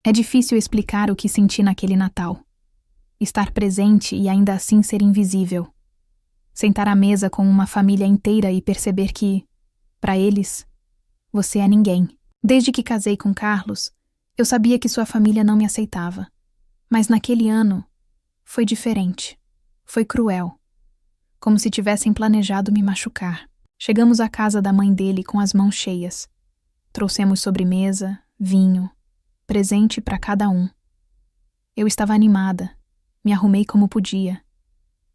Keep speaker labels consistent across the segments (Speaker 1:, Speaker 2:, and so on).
Speaker 1: É difícil explicar o que senti naquele Natal. Estar presente e ainda assim ser invisível. Sentar à mesa com uma família inteira e perceber que, para eles, você é ninguém. Desde que casei com Carlos, eu sabia que sua família não me aceitava. Mas naquele ano, foi diferente. Foi cruel. Como se tivessem planejado me machucar. Chegamos à casa da mãe dele com as mãos cheias. Trouxemos sobremesa, vinho, presente para cada um. Eu estava animada. Me arrumei como podia.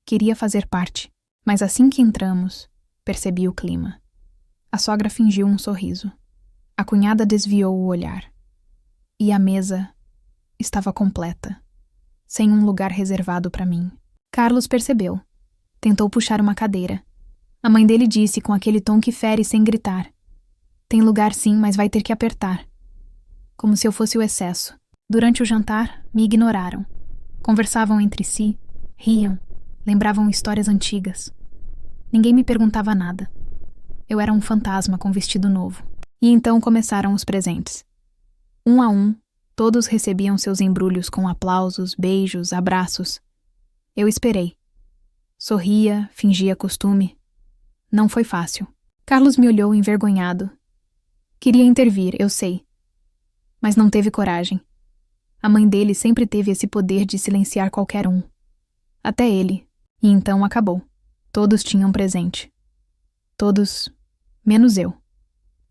Speaker 1: Queria fazer parte. Mas assim que entramos, percebi o clima. A sogra fingiu um sorriso. A cunhada desviou o olhar. E a mesa estava completa, sem um lugar reservado para mim. Carlos percebeu. Tentou puxar uma cadeira. A mãe dele disse com aquele tom que fere sem gritar: "Tem lugar sim, mas vai ter que apertar." Como se eu fosse o excesso. Durante o jantar, me ignoraram. Conversavam entre si, riam, lembravam histórias antigas. Ninguém me perguntava nada. Eu era um fantasma com vestido novo. E então começaram os presentes. Um a um, todos recebiam seus embrulhos com aplausos, beijos, abraços. Eu esperei. Sorria, fingia costume. Não foi fácil. Carlos me olhou envergonhado. Queria intervir, eu sei. Mas não teve coragem. A mãe dele sempre teve esse poder de silenciar qualquer um. Até ele. E então acabou. Todos tinham presente. Todos, menos eu.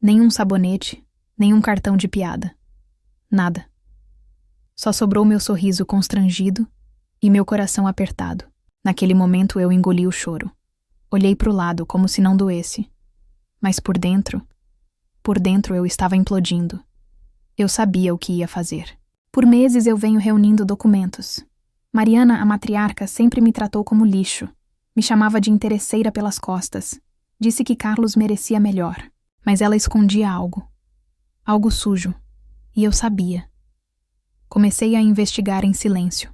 Speaker 1: Nenhum sabonete, nenhum cartão de piada. Nada. Só sobrou meu sorriso constrangido e meu coração apertado. Naquele momento eu engoli o choro. Olhei para o lado como se não doesse. Mas por dentro eu estava implodindo. Eu sabia o que ia fazer. Por meses eu venho reunindo documentos. Mariana, a matriarca, sempre me tratou como lixo. Me chamava de interesseira pelas costas. Disse que Carlos merecia melhor. Mas ela escondia algo. Algo sujo. E eu sabia. Comecei a investigar em silêncio.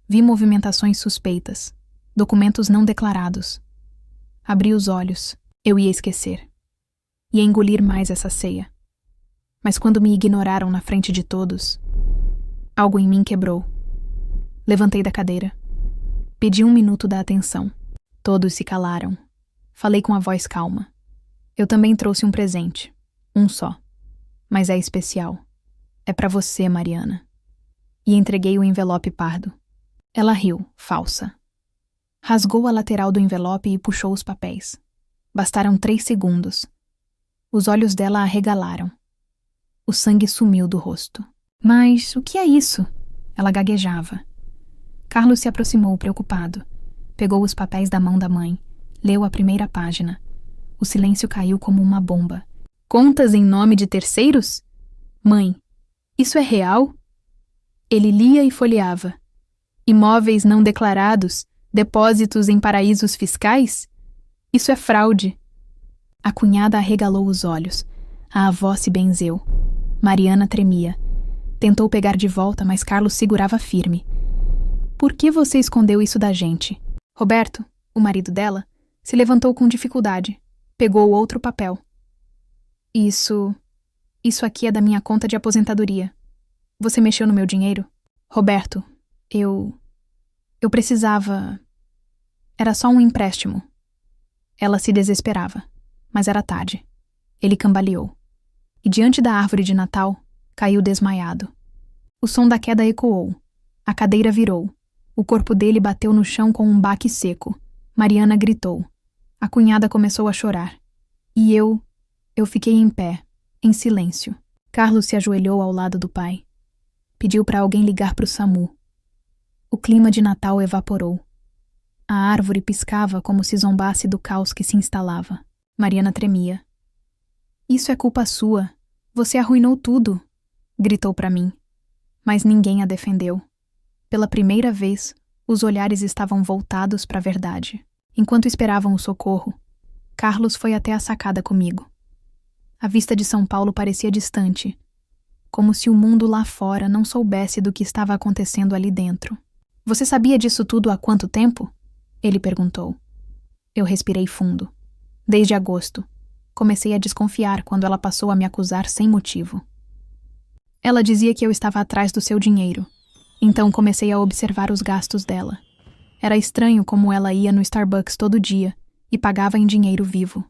Speaker 1: Vi movimentações suspeitas. Documentos não declarados. Abri os olhos. Eu ia esquecer. Ia engolir mais essa ceia. Mas quando me ignoraram na frente de todos, algo em mim quebrou. Levantei da cadeira. Pedi 1 minuto da atenção. Todos se calaram. Falei com a voz calma. Eu também trouxe um presente. Um só. Mas é especial. É pra você, Mariana. E entreguei o envelope pardo. Ela riu, falsa. Rasgou a lateral do envelope e puxou os papéis. Bastaram 3 segundos. Os olhos dela arregalaram. O sangue sumiu do rosto. Mas o que é isso? Ela gaguejava. Carlos se aproximou, preocupado. Pegou os papéis da mão da mãe. Leu a primeira página. O silêncio caiu como uma bomba. Contas em nome de terceiros? Mãe, isso é real? Ele lia e folheava. Imóveis não declarados? Depósitos em paraísos fiscais? Isso é fraude. A cunhada arregalou os olhos. A avó se benzeu. Mariana tremia. Tentou pegar de volta, mas Carlos segurava firme. Por que você escondeu isso da gente? Roberto, o marido dela, se levantou com dificuldade. Pegou outro papel. Isso aqui é da minha conta de aposentadoria. Você mexeu no meu dinheiro? Roberto, eu precisava... Era só um empréstimo. Ela se desesperava, mas era tarde. Ele cambaleou. E diante da árvore de Natal, caiu desmaiado. O som da queda ecoou. A cadeira virou. O corpo dele bateu no chão com um baque seco. Mariana gritou. A cunhada começou a chorar. E eu fiquei em pé, em silêncio. Carlos se ajoelhou ao lado do pai. Pediu para alguém ligar para o SAMU. O clima de Natal evaporou. A árvore piscava como se zombasse do caos que se instalava. Mariana tremia. Isso é culpa sua. Você arruinou tudo, gritou para mim. Mas ninguém a defendeu. Pela primeira vez, os olhares estavam voltados para a verdade. Enquanto esperavam o socorro, Carlos foi até a sacada comigo. A vista de São Paulo parecia distante, como se o mundo lá fora não soubesse do que estava acontecendo ali dentro. Você sabia disso tudo há quanto tempo? Ele perguntou. Eu respirei fundo. Desde agosto. Comecei a desconfiar quando ela passou a me acusar sem motivo. Ela dizia que eu estava atrás do seu dinheiro. Então comecei a observar os gastos dela. Era estranho como ela ia no Starbucks todo dia e pagava em dinheiro vivo.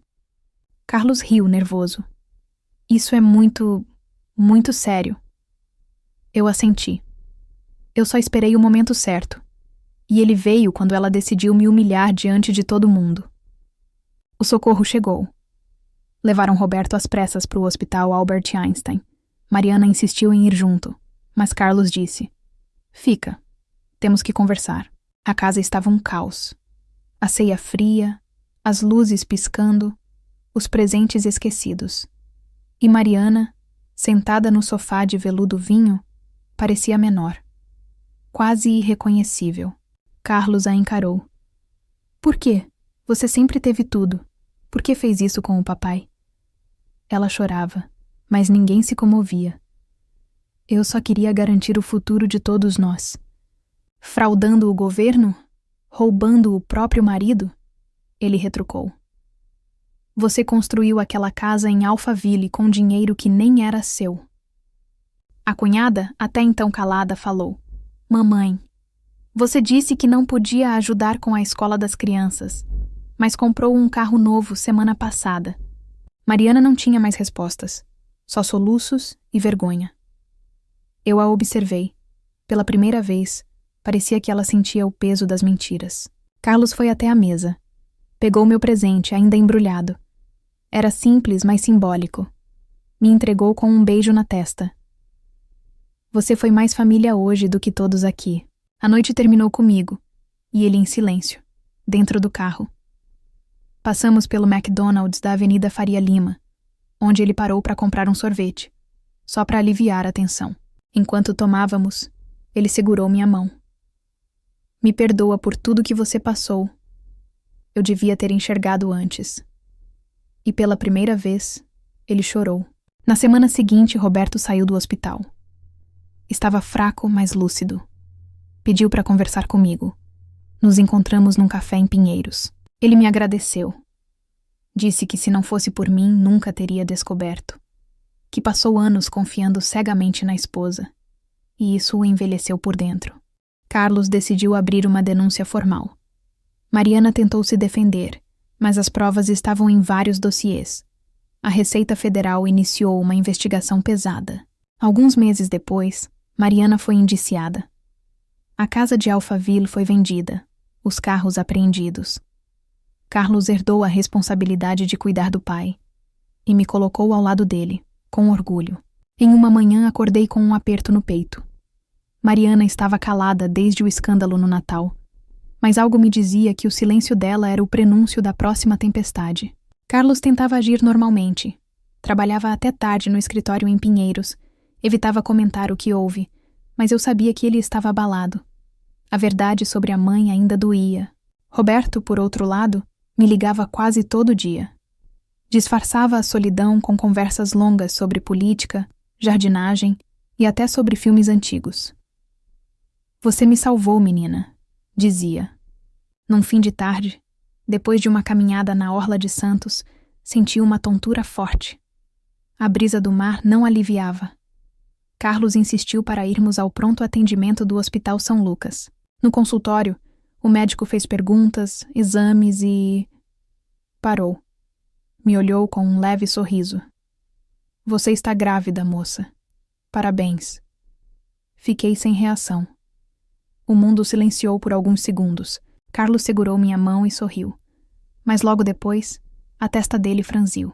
Speaker 1: Carlos riu, nervoso. Isso é muito sério. Eu assenti. Eu só esperei o momento certo. E ele veio quando ela decidiu me humilhar diante de todo mundo. O socorro chegou. Levaram Roberto às pressas para o hospital Albert Einstein. Mariana insistiu em ir junto, mas Carlos disse: "Fica. Temos que conversar." A casa estava um caos. A ceia fria, as luzes piscando, os presentes esquecidos. E Mariana, sentada no sofá de veludo vinho, parecia menor, quase irreconhecível. Carlos a encarou. "Por quê? Você sempre teve tudo. Por que fez isso com o papai?" Ela chorava, mas ninguém se comovia. "Eu só queria garantir o futuro de todos nós." "Fraudando o governo? Roubando o próprio marido?" Ele retrucou. "Você construiu aquela casa em Alphaville com dinheiro que nem era seu." A cunhada, até então calada, falou: "Mamãe, você disse que não podia ajudar com a escola das crianças, mas comprou um carro novo semana passada." Mariana não tinha mais respostas, só soluços e vergonha. Eu a observei. Pela primeira vez, parecia que ela sentia o peso das mentiras. Carlos foi até a mesa. Pegou meu presente, ainda embrulhado. Era simples, mas simbólico. Me entregou com um beijo na testa. "Você foi mais família hoje do que todos aqui." A noite terminou comigo, e ele em silêncio, dentro do carro. Passamos pelo McDonald's da Avenida Faria Lima, onde ele parou para comprar um sorvete, só para aliviar a tensão. Enquanto tomávamos, ele segurou minha mão. "Me perdoa por tudo que você passou. Eu devia ter enxergado antes." E pela primeira vez, ele chorou. Na semana seguinte, Roberto saiu do hospital. Estava fraco, mas lúcido. Pediu para conversar comigo. Nos encontramos num café em Pinheiros. Ele me agradeceu. Disse que se não fosse por mim, nunca teria descoberto. Que passou anos confiando cegamente na esposa. E isso o envelheceu por dentro. Carlos decidiu abrir uma denúncia formal. Mariana tentou se defender, mas as provas estavam em vários dossiês. A Receita Federal iniciou uma investigação pesada. Alguns meses depois, Mariana foi indiciada. A casa de Alphaville foi vendida, os carros apreendidos. Carlos herdou a responsabilidade de cuidar do pai e me colocou ao lado dele, com orgulho. Em uma manhã acordei com um aperto no peito. Mariana estava calada desde o escândalo no Natal, mas algo me dizia que o silêncio dela era o prenúncio da próxima tempestade. Carlos tentava agir normalmente. Trabalhava até tarde no escritório em Pinheiros. Evitava comentar o que houve, mas eu sabia que ele estava abalado. A verdade sobre a mãe ainda doía. Roberto, por outro lado, me ligava quase todo dia. Disfarçava a solidão com conversas longas sobre política, jardinagem e até sobre filmes antigos. "Você me salvou, menina", dizia. Num fim de tarde, depois de uma caminhada na orla de Santos, senti uma tontura forte. A brisa do mar não aliviava. Carlos insistiu para irmos ao pronto atendimento do Hospital São Lucas. No consultório, o médico fez perguntas, exames e... parou. Me olhou com um leve sorriso. "Você está grávida, moça. Parabéns." Fiquei sem reação. O mundo silenciou por alguns segundos. Carlos segurou minha mão e sorriu. Mas logo depois, a testa dele franziu.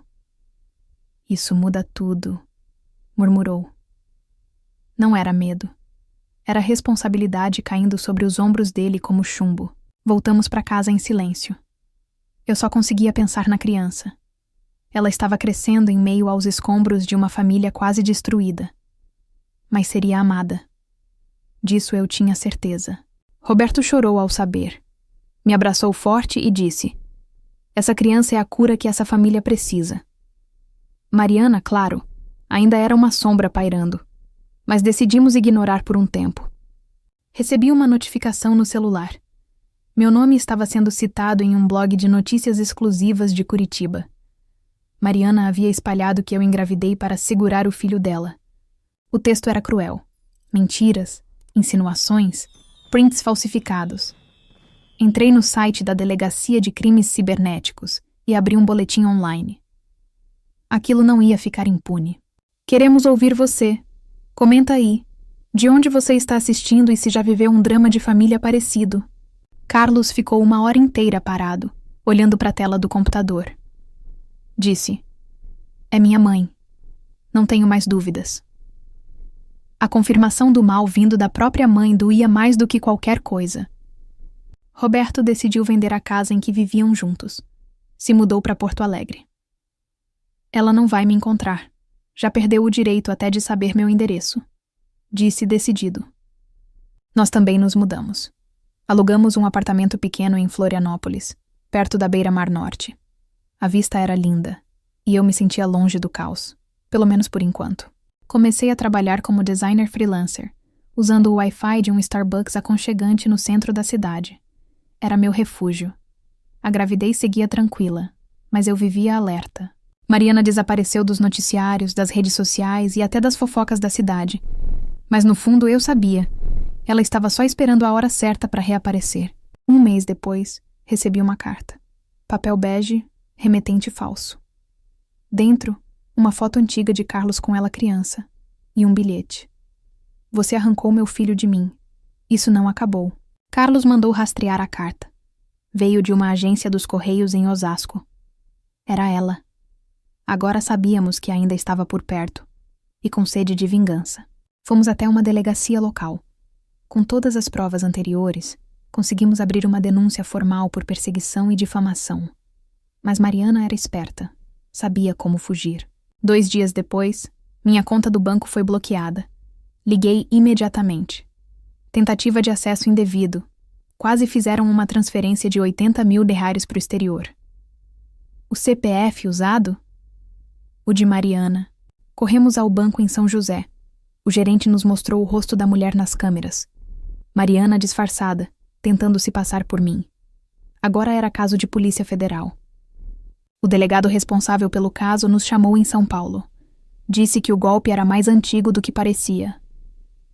Speaker 1: "Isso muda tudo", murmurou. Não era medo. Era responsabilidade caindo sobre os ombros dele como chumbo. Voltamos para casa em silêncio. Eu só conseguia pensar na criança. Ela estava crescendo em meio aos escombros de uma família quase destruída. Mas seria amada. Disso eu tinha certeza. Roberto chorou ao saber. Me abraçou forte e disse: "Essa criança é a cura que essa família precisa." Mariana, claro, ainda era uma sombra pairando, mas decidimos ignorar por um tempo. Recebi uma notificação no celular. Meu nome estava sendo citado em um blog de notícias exclusivas de Curitiba. Mariana havia espalhado que eu engravidei para segurar o filho dela. O texto era cruel. Mentiras, insinuações, prints falsificados. Entrei no site da Delegacia de Crimes Cibernéticos e abri um boletim online. Aquilo não ia ficar impune. Queremos ouvir você. Comenta aí. De onde você está assistindo e se já viveu um drama de família parecido? Carlos ficou 1 hora inteira parado, olhando para a tela do computador. Disse: é minha mãe. Não tenho mais dúvidas. A confirmação do mal vindo da própria mãe doía mais do que qualquer coisa. Roberto decidiu vender a casa em que viviam juntos. Se mudou para Porto Alegre. Ela não vai me encontrar. Já perdeu o direito até de saber meu endereço. Disse decidido. Nós também nos mudamos. Alugamos um apartamento pequeno em Florianópolis, perto da beira-mar norte. A vista era linda, e eu me sentia longe do caos, pelo menos por enquanto. Comecei a trabalhar como designer freelancer, usando o Wi-Fi de um Starbucks aconchegante no centro da cidade. Era meu refúgio. A gravidez seguia tranquila, mas eu vivia alerta. Mariana desapareceu dos noticiários, das redes sociais e até das fofocas da cidade. Mas no fundo eu sabia. Ela estava só esperando a hora certa para reaparecer. 1 mês depois, recebi uma carta. Papel bege, remetente falso. Dentro, uma foto antiga de Carlos com ela criança. E um bilhete. Você arrancou meu filho de mim. Isso não acabou. Carlos mandou rastrear a carta. Veio de uma agência dos Correios em Osasco. Era ela. Agora sabíamos que ainda estava por perto. E com sede de vingança. Fomos até uma delegacia local. Com todas as provas anteriores, conseguimos abrir uma denúncia formal por perseguição e difamação. Mas Mariana era esperta. Sabia como fugir. 2 dias depois, minha conta do banco foi bloqueada. Liguei imediatamente. Tentativa de acesso indevido. Quase fizeram uma transferência de 80 mil reais para o exterior. O CPF usado? O de Mariana. Corremos ao banco em São José. O gerente nos mostrou o rosto da mulher nas câmeras. Mariana disfarçada, tentando se passar por mim. Agora era caso de Polícia Federal. O delegado responsável pelo caso nos chamou em São Paulo. Disse que o golpe era mais antigo do que parecia.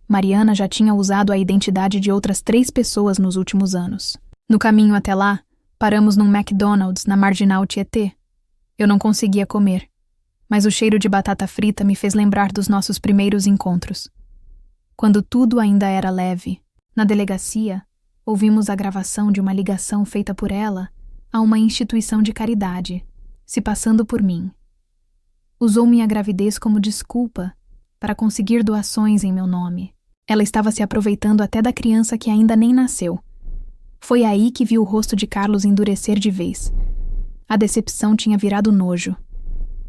Speaker 1: Mariana já tinha usado a identidade de outras 3 pessoas nos últimos anos. No caminho até lá, paramos num McDonald's na Marginal Tietê. Eu não conseguia comer, mas o cheiro de batata frita me fez lembrar dos nossos primeiros encontros. Quando tudo ainda era leve, na delegacia, ouvimos a gravação de uma ligação feita por ela a uma instituição de caridade, se passando por mim. Usou minha gravidez como desculpa para conseguir doações em meu nome. Ela estava se aproveitando até da criança que ainda nem nasceu. Foi aí que vi o rosto de Carlos endurecer de vez. A decepção tinha virado nojo.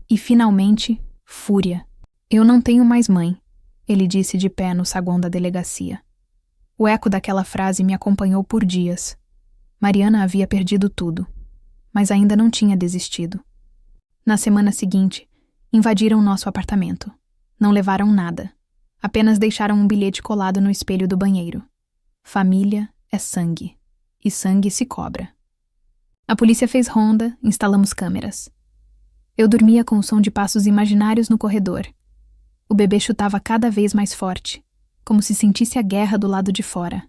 Speaker 1: E, finalmente, fúria. Eu não tenho mais mãe, ele disse de pé no saguão da delegacia. O eco daquela frase me acompanhou por dias. Mariana havia perdido tudo, mas ainda não tinha desistido. Na semana seguinte, invadiram nosso apartamento. Não levaram nada. Apenas deixaram um bilhete colado no espelho do banheiro. Família é sangue. E sangue se cobra. A polícia fez ronda, instalamos câmeras. Eu dormia com o som de passos imaginários no corredor. O bebê chutava cada vez mais forte, como se sentisse a guerra do lado de fora.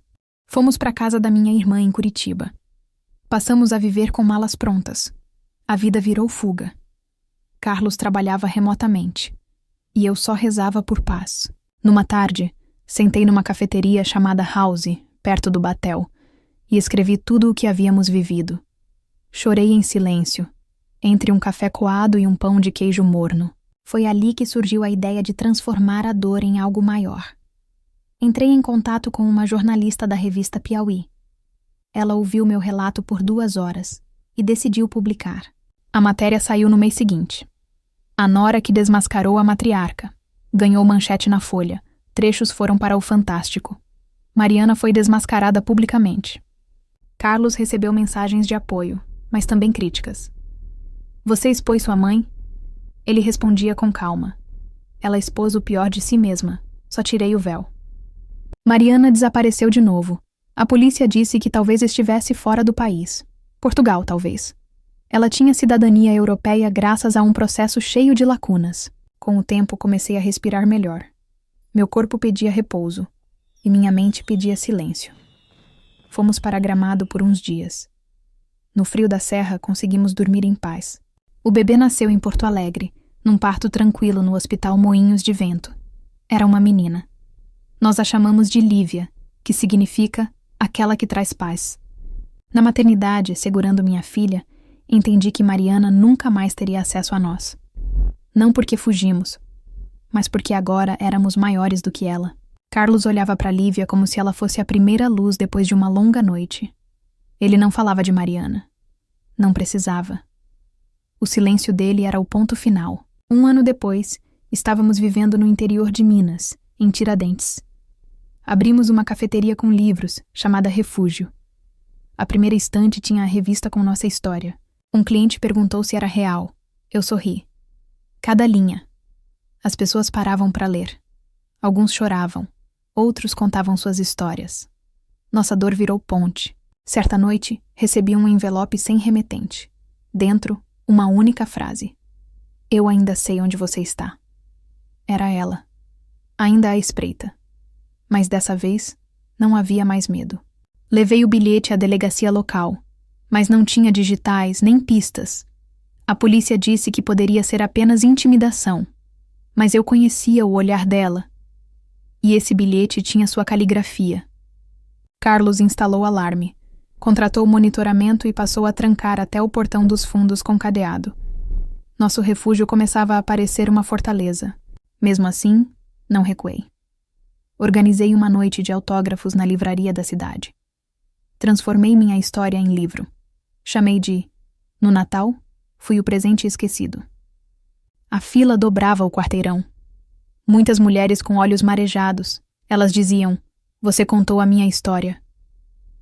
Speaker 1: Fomos para a casa da minha irmã em Curitiba. Passamos a viver com malas prontas. A vida virou fuga. Carlos trabalhava remotamente. E eu só rezava por paz. Numa tarde, sentei numa cafeteria chamada House, perto do Batel, e escrevi tudo o que havíamos vivido. Chorei em silêncio, entre um café coado e um pão de queijo morno. Foi ali que surgiu a ideia de transformar a dor em algo maior. Entrei em contato com uma jornalista da revista Piauí. Ela ouviu meu relato por 2 horas e decidiu publicar. A matéria saiu no mês seguinte. A nora que desmascarou a matriarca. Ganhou manchete na Folha. Trechos foram para o Fantástico. Mariana foi desmascarada publicamente. Carlos recebeu mensagens de apoio, mas também críticas. Você expôs sua mãe? Ele respondia com calma. Ela expôs o pior de si mesma. Só tirei o véu. Mariana desapareceu de novo. A polícia disse que talvez estivesse fora do país. Portugal, talvez. Ela tinha cidadania europeia graças a um processo cheio de lacunas. Com o tempo, comecei a respirar melhor. Meu corpo pedia repouso e minha mente pedia silêncio. Fomos para Gramado por uns dias. No frio da serra, conseguimos dormir em paz. O bebê nasceu em Porto Alegre, num parto tranquilo no Hospital Moinhos de Vento. Era uma menina. Nós a chamamos de Lívia, que significa aquela que traz paz. Na maternidade, segurando minha filha, entendi que Mariana nunca mais teria acesso a nós. Não porque fugimos, mas porque agora éramos maiores do que ela. Carlos olhava para Lívia como se ela fosse a primeira luz depois de uma longa noite. Ele não falava de Mariana. Não precisava. O silêncio dele era o ponto final. 1 ano depois, estávamos vivendo no interior de Minas, em Tiradentes. Abrimos uma cafeteria com livros, chamada Refúgio. A primeira estante tinha a revista com nossa história. Um cliente perguntou se era real. Eu sorri. Cada linha. As pessoas paravam para ler. Alguns choravam. Outros contavam suas histórias. Nossa dor virou ponte. Certa noite, recebi um envelope sem remetente. Dentro, uma única frase. Eu ainda sei onde você está. Era ela. Ainda à espreita. Mas dessa vez, não havia mais medo. Levei o bilhete à delegacia local, mas não tinha digitais nem pistas. A polícia disse que poderia ser apenas intimidação, mas eu conhecia o olhar dela. E esse bilhete tinha sua caligrafia. Carlos instalou alarme, contratou monitoramento e passou a trancar até o portão dos fundos com cadeado. Nosso refúgio começava a parecer uma fortaleza. Mesmo assim, não recuei. Organizei uma noite de autógrafos na livraria da cidade. Transformei minha história em livro. Chamei de No Natal, fui o presente esquecido. A fila dobrava o quarteirão. Muitas mulheres com olhos marejados. Elas diziam, você contou a minha história.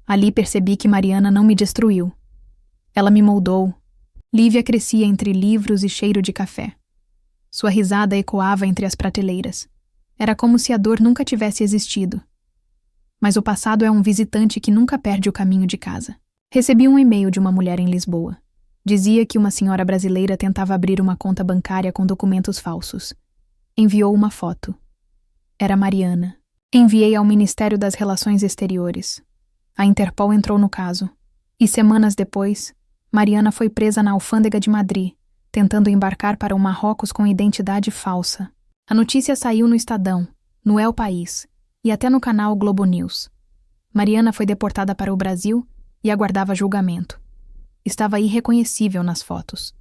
Speaker 1: Ali percebi que Mariana não me destruiu. Ela me moldou. Lívia crescia entre livros e cheiro de café. Sua risada ecoava entre as prateleiras. Era como se a dor nunca tivesse existido. Mas o passado é um visitante que nunca perde o caminho de casa. Recebi um e-mail de uma mulher em Lisboa. Dizia que uma senhora brasileira tentava abrir uma conta bancária com documentos falsos. Enviou uma foto. Era Mariana. Enviei ao Ministério das Relações Exteriores. A Interpol entrou no caso. E semanas depois, Mariana foi presa na alfândega de Madrid, tentando embarcar para o Marrocos com identidade falsa. A notícia saiu no Estadão, no El País e até no canal Globo News. Mariana foi deportada para o Brasil e aguardava julgamento. Estava irreconhecível nas fotos.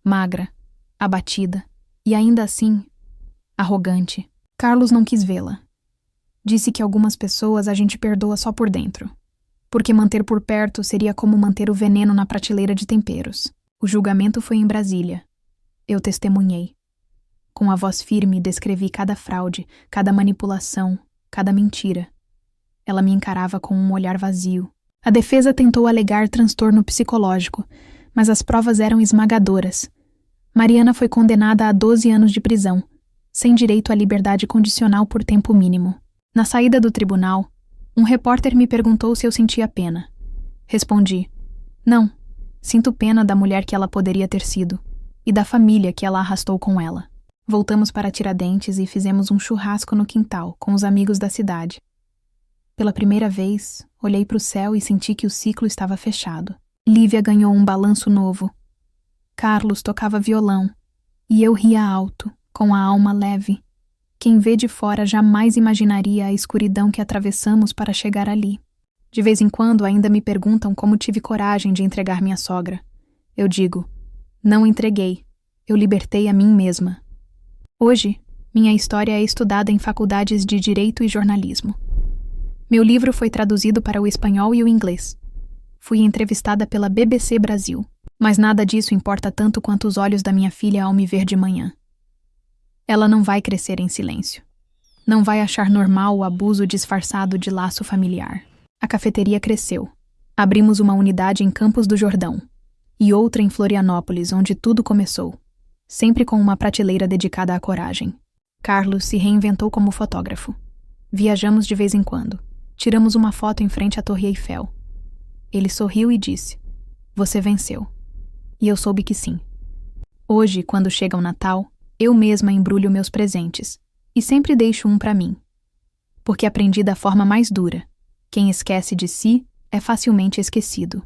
Speaker 1: Magra, abatida e ainda assim, arrogante. Carlos não quis vê-la. Disse que algumas pessoas a gente perdoa só por dentro, porque manter por perto seria como manter o veneno na prateleira de temperos. O julgamento foi em Brasília. Eu testemunhei. Com a voz firme, descrevi cada fraude, cada manipulação, cada mentira. Ela me encarava com um olhar vazio. A defesa tentou alegar transtorno psicológico, mas as provas eram esmagadoras. Mariana foi condenada a 12 anos de prisão, sem direito à liberdade condicional por tempo mínimo. Na saída do tribunal, um repórter me perguntou se eu sentia pena. Respondi, não, sinto pena da mulher que ela poderia ter sido, e da família que ela arrastou com ela. Voltamos para Tiradentes e fizemos um churrasco no quintal, com os amigos da cidade. Pela primeira vez, olhei para o céu e senti que o ciclo estava fechado. Lívia ganhou um balanço novo. Carlos tocava violão, e eu ria alto, com a alma leve. Quem vê de fora jamais imaginaria a escuridão que atravessamos para chegar ali. De vez em quando ainda me perguntam como tive coragem de entregar minha sogra. Eu digo, não entreguei, eu libertei a mim mesma. Hoje, minha história é estudada em faculdades de Direito e Jornalismo. Meu livro foi traduzido para o espanhol e o inglês. Fui entrevistada pela BBC Brasil, mas nada disso importa tanto quanto os olhos da minha filha ao me ver de manhã. Ela não vai crescer em silêncio. Não vai achar normal o abuso disfarçado de laço familiar. A cafeteria cresceu. Abrimos uma unidade em Campos do Jordão e outra em Florianópolis, onde tudo começou, sempre com uma prateleira dedicada à coragem. Carlos se reinventou como fotógrafo. Viajamos de vez em quando. Tiramos uma foto em frente à Torre Eiffel. Ele sorriu e disse, você venceu. E eu soube que sim. Hoje, quando chega o Natal, eu mesma embrulho meus presentes, E sempre deixo um para mim. Porque aprendi da forma mais dura. Quem esquece de si é facilmente esquecido.